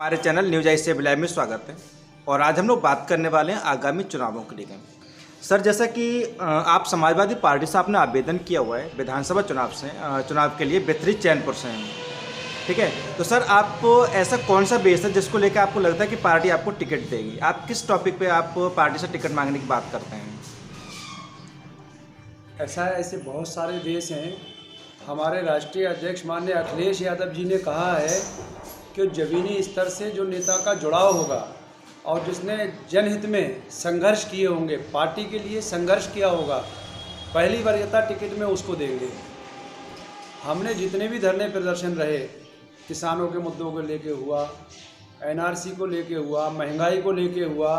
हमारे channel news आई से live में स्वागत है। और आज हम लोग बात करने वाले हैं आगामी चुनावों के लिए। सर, जैसा कि आप समाजवादी पार्टी से आपने आवेदन किया हुआ है विधानसभा चुनाव के लिए बेथरी चैनपुर से हैं, ठीक है। तो सर, आप ऐसा कौन सा बेस है जिसको लेकर आपको लगता है कि पार्टी आपको टिकट देगी? आप किस टॉपिक पे आप पार्टी से टिकट मांगने की बात करते हैं? ऐसे बहुत सारे देश हैं। हमारे राष्ट्रीय अध्यक्ष माननीय अखिलेश यादव जी ने कहा है कि ज़मीनी स्तर से जो नेता का जुड़ाव होगा और जिसने जनहित में संघर्ष किए होंगे, पार्टी के लिए संघर्ष किया होगा, पहली वरीयता टिकट में उसको देंगे। हमने जितने भी धरने प्रदर्शन रहे, किसानों के मुद्दों को लेके हुआ, एनआरसी को लेके हुआ, महंगाई को लेके हुआ,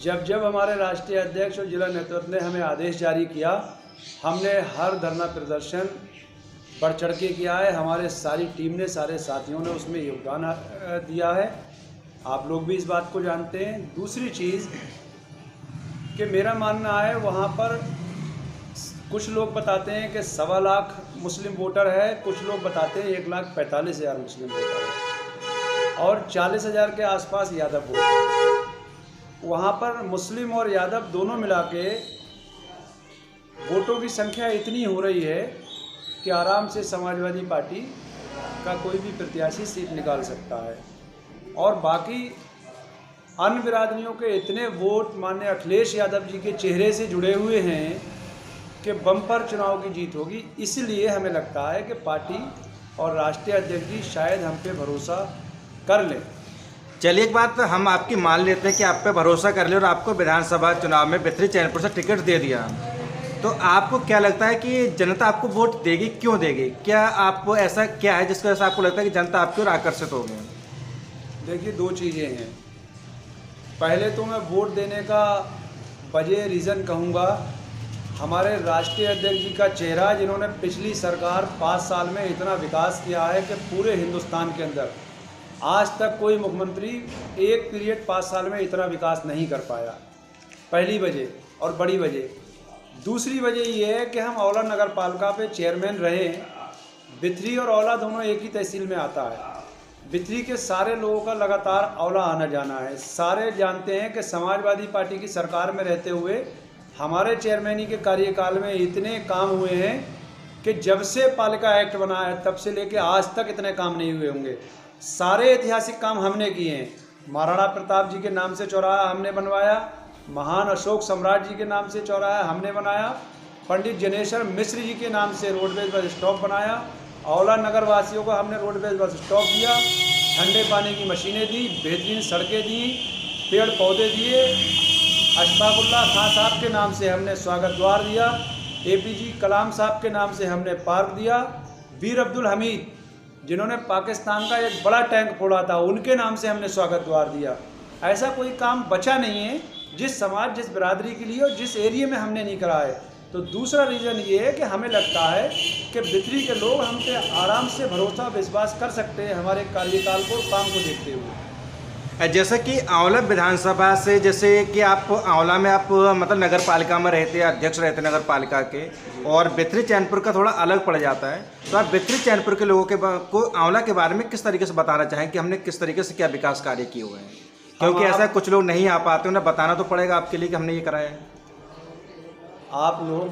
जब हमारे राष्ट्रीय अध्यक्ष और जिला नेतृत्व ने हमें आदेश जारी किया, हमने हर धरना प्रदर्शन बढ़ चढ़ के किया है। हमारे सारी टीम ने, सारे साथियों ने उसमें योगदान दिया है। आप लोग भी इस बात को जानते हैं। दूसरी चीज़ कि मेरा मानना है, वहाँ पर कुछ लोग बताते हैं कि 1.25 लाख मुस्लिम वोटर है, कुछ लोग बताते हैं 1,45,000 मुस्लिम वोटर है और 40,000 के आसपास यादव वोट। वहाँ पर मुस्लिम और यादव दोनों मिला के वोटों की संख्या इतनी हो रही है कि आराम से समाजवादी पार्टी का कोई भी प्रत्याशी सीट निकाल सकता है। और बाकी अन्य बिरादरियों के इतने वोट माननीय अखिलेश यादव जी के चेहरे से जुड़े हुए हैं कि बम्पर चुनाव की जीत होगी। इसलिए हमें लगता है कि पार्टी और राष्ट्रीय अध्यक्ष जी शायद हम पे भरोसा कर लें। चलिए, एक बात हम आपकी मान लेते हैं कि आप पे भरोसा कर ले और आपको विधानसभा चुनाव में बेथरी चैनपुर से टिकट दे दिया, तो आपको क्या लगता है कि जनता आपको वोट देगी? क्यों देगी? क्या आपको ऐसा क्या है जिसकी वजह से आपको लगता है कि जनता आपकी ओर आकर्षित होगी? देखिए, 2 चीज़ें हैं। पहले तो मैं वोट देने का वजह रीज़न कहूँगा, हमारे राष्ट्रीय अध्यक्ष जी का चेहरा, जिन्होंने पिछली सरकार 5 साल में इतना विकास किया है कि पूरे हिंदुस्तान के अंदर आज तक कोई मुख्यमंत्री एक पीरियड 5 साल में इतना विकास नहीं कर पाया। पहली वजह और बड़ी वजह। दूसरी वजह ये है कि हम औला नगर पालिका पे चेयरमैन रहे। बिथरी और औला दोनों एक ही तहसील में आता है। बिथरी के सारे लोगों का लगातार औला आना जाना है। सारे जानते हैं कि समाजवादी पार्टी की सरकार में रहते हुए हमारे चेयरमैनी के कार्यकाल में इतने काम हुए हैं कि जब से पालिका एक्ट बना है तब से लेकर आज तक इतने काम नहीं हुए होंगे। सारे ऐतिहासिक काम हमने किए हैं। महाराणा प्रताप जी के नाम से चौराहा हमने बनवाया, महान अशोक सम्राट जी के नाम से चौराहा हमने बनाया, पंडित जनेश्वर मिश्र जी के नाम से रोडवेज बस स्टॉप बनाया, औला नगर वासियों को हमने रोडवेज बस स्टॉप दिया, ठंडे पानी की मशीनें दी, बेहतरीन सड़कें दी, पेड़ पौधे दिए, अशफाकुल्ला खां साहब के नाम से हमने स्वागत द्वार दिया, APJ कलाम साहब के नाम से हमने पार्क दिया, वीर अब्दुल हमीद जिन्होंने पाकिस्तान का एक बड़ा टैंक फोड़ा था, उनके नाम से हमने स्वागत द्वार दिया। ऐसा कोई काम बचा नहीं है जिस समाज, जिस बिरादरी के लिए और जिस एरिया में हमने नहीं करा है। तो दूसरा रीज़न ये है कि हमें लगता है कि बिथरी के लोग हम पे आराम से भरोसा विश्वास कर सकते हैं हमारे कार्यकाल को, काम को देखते हुए। जैसे कि आंवला विधानसभा से, जैसे कि आप आंवला में आप मतलब नगर पालिका में रहते हैं, अध्यक्ष रहते नगर पालिका के, और बेथरी चैनपुर का थोड़ा अलग पड़ जाता है। तो आप बेथरी चैनपुर के लोगों को आंवला के बारे में किस तरीके से बताना चाहें कि हमने किस तरीके से क्या विकास कार्य किए हुए हैं? क्योंकि ऐसा कुछ लोग नहीं आ पाते, उन्हें बताना तो पड़ेगा आपके लिए कि हमने ये कराया है। आप लोग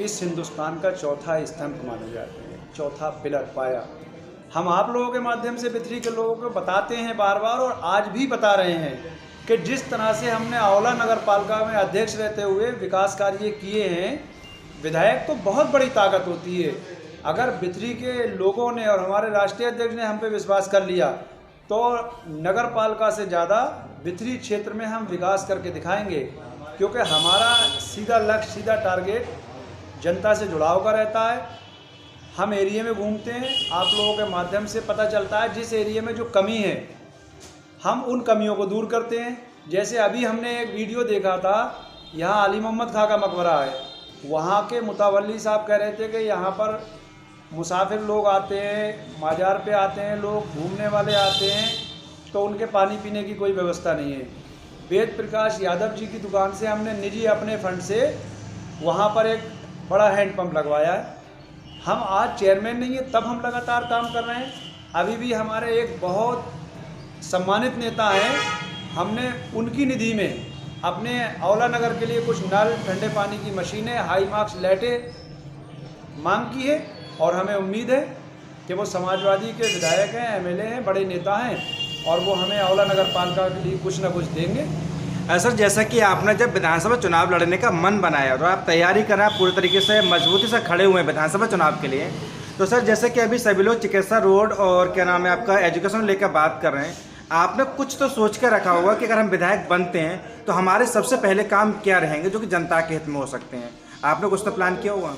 इस हिंदुस्तान का चौथा स्तंभ माने जाते हैं, चौथा पिलर, पाया। हम आप लोगों के माध्यम से बिथरी के लोगों को बताते हैं बार बार, और आज भी बता रहे हैं कि जिस तरह से हमने औला नगर पालिका में अध्यक्ष रहते हुए विकास कार्य किए हैं, विधायक तो बहुत बड़ी ताकत होती है। अगर बिथरी के लोगों ने और हमारे राष्ट्रीय अध्यक्ष ने हम पे विश्वास कर लिया तो नगर पालिका से ज़्यादा बिथरी क्षेत्र में हम विकास करके दिखाएंगे, क्योंकि हमारा सीधा लक्ष्य, सीधा टारगेट जनता से जुड़ाव का रहता है। हम एरिया में घूमते हैं, आप लोगों के माध्यम से पता चलता है जिस एरिया में जो कमी है हम उन कमियों को दूर करते हैं। जैसे अभी हमने एक वीडियो देखा था, यहाँ अली मोहम्मद खां का मकबरा है, वहाँ के मुतावल्ली साहब कह रहे थे कि यहाँ पर मुसाफिर लोग आते हैं, माजार पे आते हैं, लोग घूमने वाले आते हैं, तो उनके पानी पीने की कोई व्यवस्था नहीं है। वेद प्रकाश यादव जी की दुकान से हमने निजी अपने फंड से वहाँ पर एक बड़ा हैंडपम्प लगवाया है। हम आज चेयरमैन नहीं है तब हम लगातार काम कर रहे हैं। अभी भी हमारे एक बहुत सम्मानित नेता हैं, हमने उनकी निधि में अपने औला नगर के लिए कुछ नल, ठंडे पानी की मशीनें, हाई मार्क्स लाइटें मांग की है और हमें उम्मीद है कि वो समाजवादी के विधायक हैं, एमएलए हैं, बड़े नेता हैं और वो हमें औला नगर पालिका के लिए कुछ ना कुछ देंगे। सर जैसा कि आपने जब विधानसभा चुनाव लड़ने का मन बनाया तो आप तैयारी करा पूरी तरीके से मजबूती से खड़े हुए हैं विधानसभा चुनाव के लिए, तो सर जैसे कि अभी सभी लोग चिकित्सा रोड और क्या नाम है आपका एजुकेशन लेकर बात कर रहे हैं, आपने कुछ तो सोच कर रखा होगा कि अगर हम विधायक बनते हैं तो हमारे सबसे पहले काम क्या रहेंगे जो कि जनता के हित में हो सकते हैं, आपने कुछ तो प्लान किया होगा?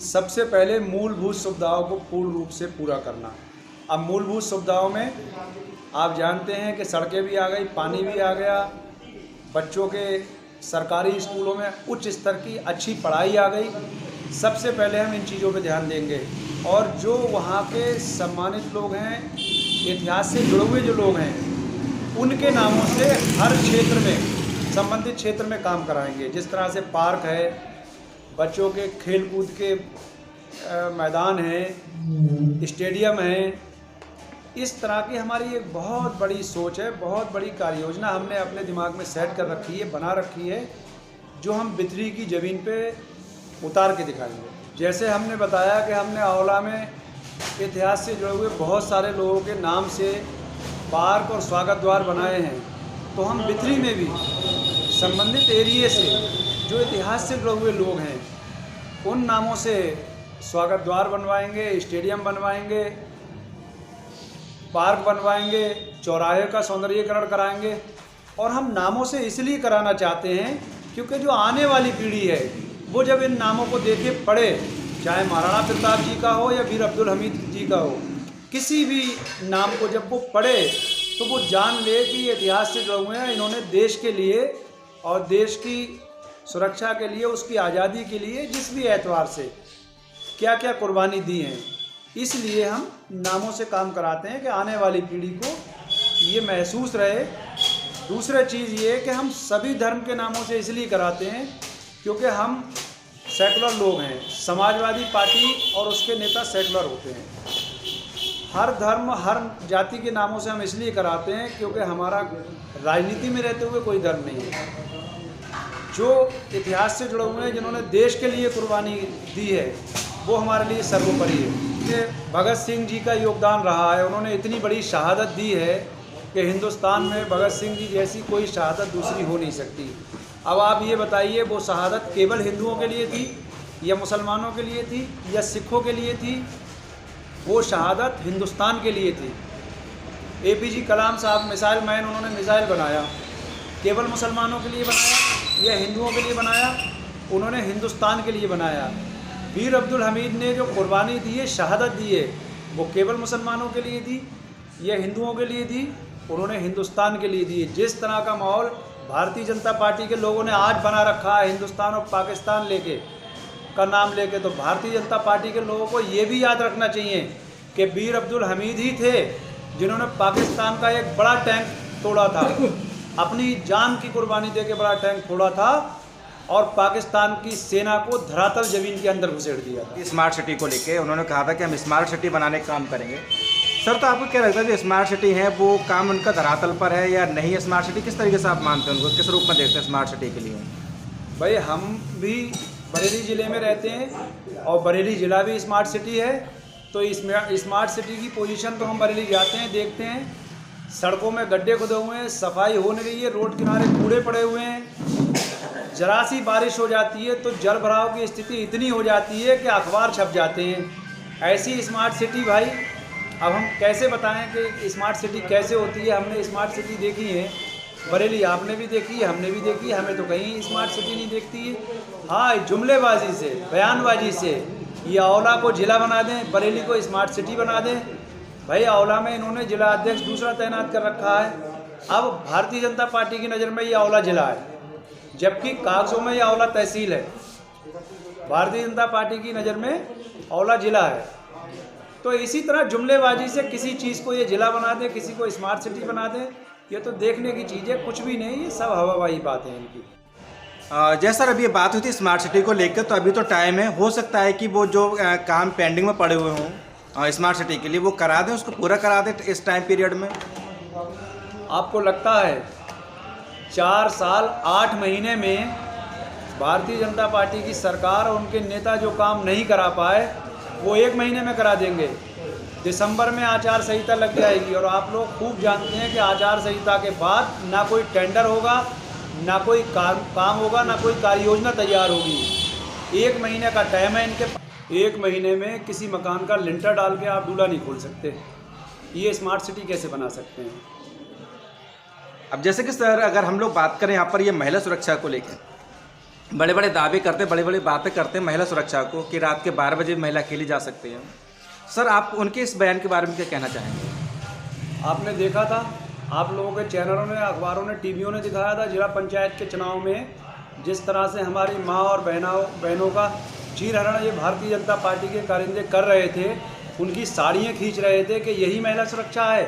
सबसे पहले मूलभूत सुविधाओं को पूर्ण रूप से पूरा करना। अब मूलभूत सुविधाओं में आप जानते हैं कि सड़कें भी आ गई, पानी भी आ गया, बच्चों के सरकारी स्कूलों में उच्च स्तर की अच्छी पढ़ाई आ गई। सबसे पहले हम इन चीज़ों पे ध्यान देंगे और जो वहाँ के सम्मानित लोग हैं, इतिहास से जुड़े हुए जो लोग हैं, उनके नामों से हर क्षेत्र में, संबंधित क्षेत्र में काम कराएंगे। जिस तरह से पार्क है, बच्चों के खेल कूद के मैदान हैं, स्टेडियम हैं, इस तरह की हमारी एक बहुत बड़ी सोच है, बहुत बड़ी कार्य योजना हमने अपने दिमाग में सेट कर रखी है, बना रखी है, जो हम बिथरी की ज़मीन पे उतार के दिखाएंगे। जैसे हमने बताया कि हमने औला में इतिहास से जुड़े हुए बहुत सारे लोगों के नाम से पार्क और स्वागत द्वार बनाए हैं, तो हम बिथरी में भी संबंधित एरिए से जो इतिहास से जुड़े हुए लोग हैं उन नामों से स्वागत द्वार बनवाएंगे, स्टेडियम बनवाएंगे, पार्क बनवाएंगे, चौराहे का सौंदर्यीकरण कराएंगे। और हम नामों से इसलिए कराना चाहते हैं क्योंकि जो आने वाली पीढ़ी है वो जब इन नामों को देखे पढ़े, चाहे महाराणा प्रताप जी का हो या वीर अब्दुल हमीद जी का हो, किसी भी नाम को जब वो पढ़े तो वो जान ले कि ये इतिहास से जुड़े हुए हैं, इन्होंने देश के लिए और देश की सुरक्षा के लिए, उसकी आज़ादी के लिए जिस भी एतबार से क्या क्या कुर्बानी दी हैं। इसलिए हम नामों से काम कराते हैं कि आने वाली पीढ़ी को ये महसूस रहे। दूसरा चीज़ ये कि हम सभी धर्म के नामों से इसलिए कराते हैं क्योंकि हम सेकुलर लोग हैं, समाजवादी पार्टी और उसके नेता सेकुलर होते हैं। हर धर्म, हर जाति के नामों से हम इसलिए कराते हैं क्योंकि हमारा राजनीति में रहते हुए कोई धर्म नहीं है। जो इतिहास से जुड़े हुए हैं, जिन्होंने देश के लिए कुर्बानी दी है, वो हमारे लिए सर्वोपरि है। भगत सिंह जी का योगदान रहा है, उन्होंने इतनी बड़ी शहादत दी है कि हिंदुस्तान में भगत सिंह जी जैसी कोई शहादत दूसरी हो नहीं सकती। अब आप ये बताइए, वो शहादत केवल हिंदुओं के लिए थी या मुसलमानों के लिए थी या सिखों के लिए थी? वो शहादत हिंदुस्तान के लिए थी। एपीजे कलाम साहब मिसाइल मैन, उन्होंने मिसाइल बनाया, केवल मुसलमानों के लिए बनाया या हिंदुओं के लिए बनाया? उन्होंने हिंदुस्तान के लिए बनाया। वीर अब्दुल हमीद ने जो कुर्बानी दी है, शहादत दी है, वो केवल मुसलमानों के लिए दी या हिंदुओं के लिए दी? उन्होंने हिंदुस्तान के लिए दी है। जिस तरह का माहौल भारतीय जनता पार्टी के लोगों ने आज बना रखा है, हिंदुस्तान और पाकिस्तान लेके का नाम लेके, तो भारतीय जनता पार्टी के लोगों को ये भी याद रखना चाहिए कि वीर अब्दुल हमीद ही थे जिन्होंने पाकिस्तान का एक बड़ा टैंक तोड़ा था, अपनी जान की कुर्बानी दे के बड़ा टैंक तोड़ा था और पाकिस्तान की सेना को धरातल ज़मीन के अंदर घुसेड़ दिया था। स्मार्ट सिटी को लेके उन्होंने कहा था कि हम स्मार्ट सिटी बनाने का काम करेंगे। सर तो आपको क्या लगता है जो स्मार्ट सिटी है वो काम उनका धरातल पर है या नहीं? स्मार्ट सिटी किस तरीके से आप मानते हैं उनको, किस रूप में देखते हैं स्मार्ट सिटी के लिए? भाई हम भी बरेली ज़िले में रहते हैं और बरेली ज़िला भी स्मार्ट सिटी है, तो इसमें स्मार्ट सिटी की पोजीशन तो हम बरेली जाते हैं, देखते हैं, सड़कों में गड्ढे खुदे हुए हैं, सफाई हो नहीं रही है, रोड किनारे कूड़े पड़े हुए हैं, जरा सी बारिश हो जाती है तो जल भराव की स्थिति इतनी हो जाती है कि अखबार छप जाते हैं। ऐसी स्मार्ट सिटी भाई, अब हम कैसे बताएं कि स्मार्ट सिटी कैसे होती है? हमने स्मार्ट सिटी देखी है बरेली, आपने भी देखी है, हमने भी देखी है, हमें तो कहीं स्मार्ट सिटी नहीं देखती है। हाँ, जुमलेबाजी से, बयानबाजी से ये औला को जिला बना दें, बरेली को स्मार्ट सिटी बना दें। भाई औला में इन्होंने जिला अध्यक्ष दूसरा तैनात कर रखा है। अब भारतीय जनता पार्टी की नज़र में ये औला जिला है, जबकि कागजों में ये औला तहसील है। भारतीय जनता पार्टी की नज़र में औला जिला है। तो इसी तरह जुमलेबाजी से किसी चीज़ को ये जिला बना दे, किसी को स्मार्ट सिटी बना दे, ये तो देखने की चीज़ है, कुछ भी नहीं, ये सब हवाबाजी बातें हैं इनकी। जैसा अभी ये बात हुई थी स्मार्ट सिटी को लेकर, तो अभी तो टाइम है, हो सकता है कि वो जो काम पेंडिंग में पड़े हुए हों स्मार्ट सिटी के लिए, वो करा दें, उसको पूरा करा दें इस टाइम पीरियड में। आपको लगता है 4 साल 8 महीने में भारतीय जनता पार्टी की सरकार और उनके नेता जो काम नहीं करा पाए वो 1 महीने में करा देंगे? दिसंबर में आचार संहिता लग जाएगी और आप लोग खूब जानते हैं कि आचार संहिता के बाद ना कोई टेंडर होगा, ना कोई काम होगा, ना कोई कार्य योजना तैयार होगी। 1 महीने का टाइम है इनके। 1 महीने में किसी मकान का लिंटर डाल के आप दूल्हा नहीं खोल सकते। ये स्मार्ट सिटी कैसे बना सकते हैं? अब जैसे कि सर, अगर हम लोग बात करें यहाँ पर ये महिला सुरक्षा को लेकर, बड़े बड़े दावे करते, बड़ी बड़ी बातें करते हैं महिला सुरक्षा को कि रात के 12 बजे महिला अकेली जा सकती है। सर, आप उनके इस बयान के बारे में क्या कहना चाहेंगे? आपने देखा था, आप लोगों के चैनलों ने, अखबारों ने, टीवियों ने दिखाया था जिला पंचायत के चुनाव में जिस तरह से हमारी माँ और बहनों का चीरहरण ये भारतीय जनता पार्टी के कारिंदे कर रहे थे, उनकी साड़ियाँ खींच रहे थे कि यही महिला सुरक्षा है।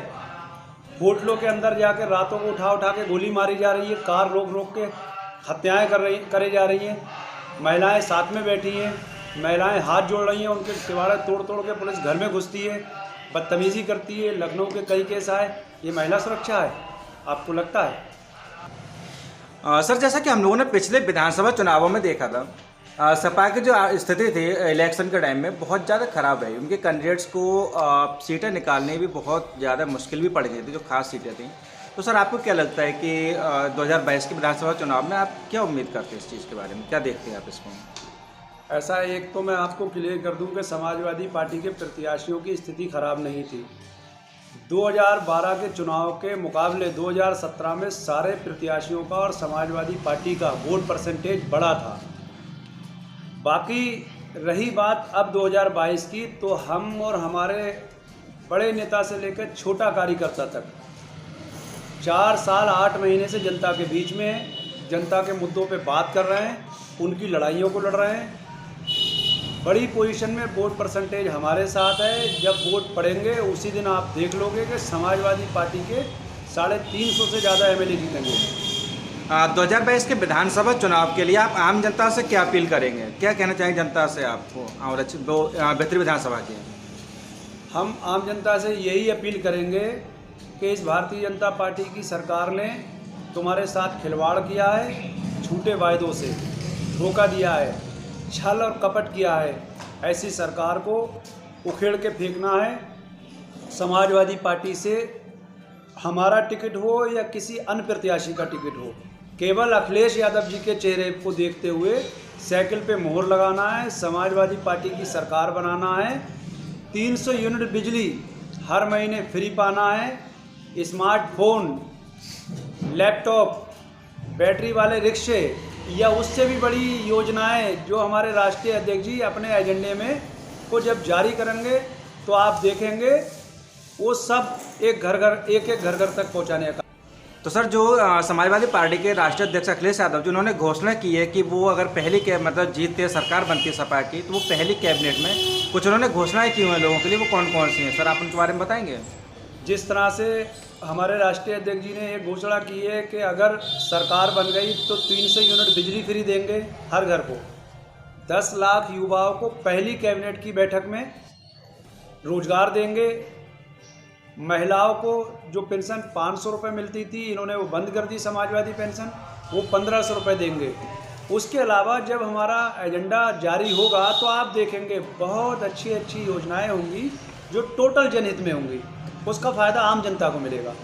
होटलों के अंदर जाकर रातों को उठा के गोली मारी जा रही है, कार रोक के हत्याएं करे जा रही हैं, महिलाएं साथ में बैठी हैं, महिलाएं हाथ जोड़ रही हैं, उनके दीवारें तोड़ के पुलिस घर में घुसती है, बदतमीज़ी करती है। लखनऊ के कई केस आए। ये महिला सुरक्षा है? आपको लगता है? सर, जैसा कि हम लोगों ने पिछले विधानसभा चुनावों में देखा था, सपा की जो स्थिति थी इलेक्शन के टाइम में बहुत ज़्यादा ख़राब है। उनके कैंडिडेट्स को सीटें निकालने भी बहुत ज़्यादा मुश्किल भी पड़ गई थी, जो खास सीटें थी। तो सर, आपको क्या लगता है कि 2022 के विधानसभा चुनाव में आप क्या उम्मीद करते हैं इस चीज़ के बारे में? क्या देखते हैं आप इसको? ऐसा एक तो मैं आपको क्लियर कर दूं कि समाजवादी पार्टी के प्रत्याशियों की स्थिति खराब नहीं थी। 2012 के चुनाव के मुकाबले 2017 में सारे प्रत्याशियों का और समाजवादी पार्टी का वोट परसेंटेज बढ़ा था। बाकी रही बात अब 2022 की, तो हम और हमारे बड़े नेता से लेकर छोटा कार्यकर्ता तक 4 साल 8 महीने से जनता के बीच में, जनता के मुद्दों पे बात कर रहे हैं, उनकी लड़ाइयों को लड़ रहे हैं। बड़ी पोजीशन में वोट परसेंटेज हमारे साथ है। जब वोट पड़ेंगे उसी दिन आप देख लोगे कि समाजवादी पार्टी के 350 से ज़्यादा एमएलए जीतेंगे। 2022 के विधानसभा चुनाव के लिए आप आम जनता से क्या अपील करेंगे? क्या कहना चाहेंगे जनता से आपको और बेहतरीन विधानसभा की? हम आम जनता से यही अपील करेंगे कि इस भारतीय जनता पार्टी की सरकार ने तुम्हारे साथ खिलवाड़ किया है, झूठे वायदों से धोखा दिया है, छल और कपट किया है। ऐसी सरकार को उखेड़ के फेंकना है। समाजवादी पार्टी से हमारा टिकट हो या किसी अन्य प्रत्याशी का टिकट हो, केवल अखिलेश यादव जी के चेहरे को देखते हुए साइकिल पे मोहर लगाना है, समाजवादी पार्टी की सरकार बनाना है। 300 यूनिट बिजली हर महीने फ्री पाना है। स्मार्टफोन, लैपटॉप, बैटरी वाले रिक्शे या उससे भी बड़ी योजनाएं जो हमारे राष्ट्रीय अध्यक्ष जी अपने एजेंडे में को जब जारी करेंगे तो आप देखेंगे वो सब एक घर घर तक पहुंचाने का। तो सर, जो समाजवादी पार्टी के राष्ट्रीय अध्यक्ष अखिलेश यादव जी, उन्होंने घोषणा की है कि वो अगर पहली जीतते हैं, सरकार बनती है सपा की, तो वो पहली कैबिनेट में कुछ उन्होंने घोषणाएं की हुई हैं लोगों के लिए, वो कौन कौन सी हैं? सर, आप उनके बारे में बताएंगे? जिस तरह से हमारे राष्ट्रीय अध्यक्ष जी ने एक घोषणा की है कि अगर सरकार बन गई तो 300 यूनिट बिजली फ्री देंगे हर घर को। 10 लाख युवाओं को पहली कैबिनेट की बैठक में रोजगार देंगे। महिलाओं को जो पेंशन 500 रुपये मिलती थी, इन्होंने वो बंद कर दी समाजवादी पेंशन, वो 1500 रुपये देंगे। उसके अलावा जब हमारा एजेंडा जारी होगा तो आप देखेंगे बहुत अच्छी अच्छी योजनाएं होंगी जो टोटल जनहित में होंगी, उसका फ़ायदा आम जनता को मिलेगा।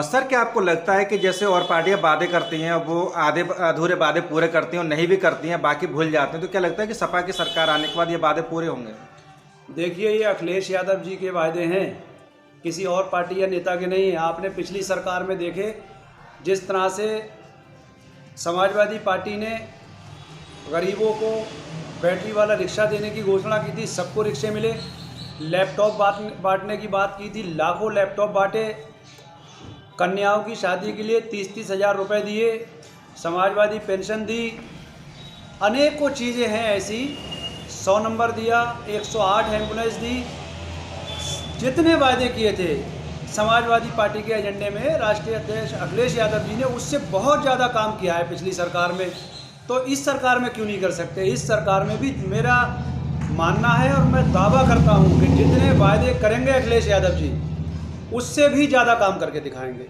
सर, क्या आपको लगता है कि जैसे और पार्टियां वादे करती हैं, वो आधे अधूरे वादे पूरे करती हैं और नहीं भी करती हैं, बाकी भूल जाते हैं, तो क्या लगता है कि सपा की सरकार आने के बाद ये वादे पूरे होंगे? देखिए, ये अखिलेश यादव जी के वायदे हैं, किसी और पार्टी या नेता के नहीं हैं। आपने पिछली सरकार में देखे जिस तरह से समाजवादी पार्टी ने गरीबों को बैटरी वाला रिक्शा देने की घोषणा की थी, सबको रिक्शे मिले। लैपटॉप बांटने की बात की थी, लाखों लैपटॉप बांटे। कन्याओं की शादी के लिए 30-30 हज़ार रुपये दिए। समाजवादी पेंशन दी। अनेकों चीज़ें हैं ऐसी। 100 नंबर दिया, 108 एम्बुलेंस दी। जितने वायदे किए थे समाजवादी पार्टी के एजेंडे में राष्ट्रीय अध्यक्ष अखिलेश यादव जी ने, उससे बहुत ज़्यादा काम किया है पिछली सरकार में। तो इस सरकार में क्यों नहीं कर सकते? इस सरकार में भी मेरा मानना है और मैं दावा करता हूँ कि जितने वायदे करेंगे अखिलेश यादव जी उससे भी ज़्यादा काम करके दिखाएंगे।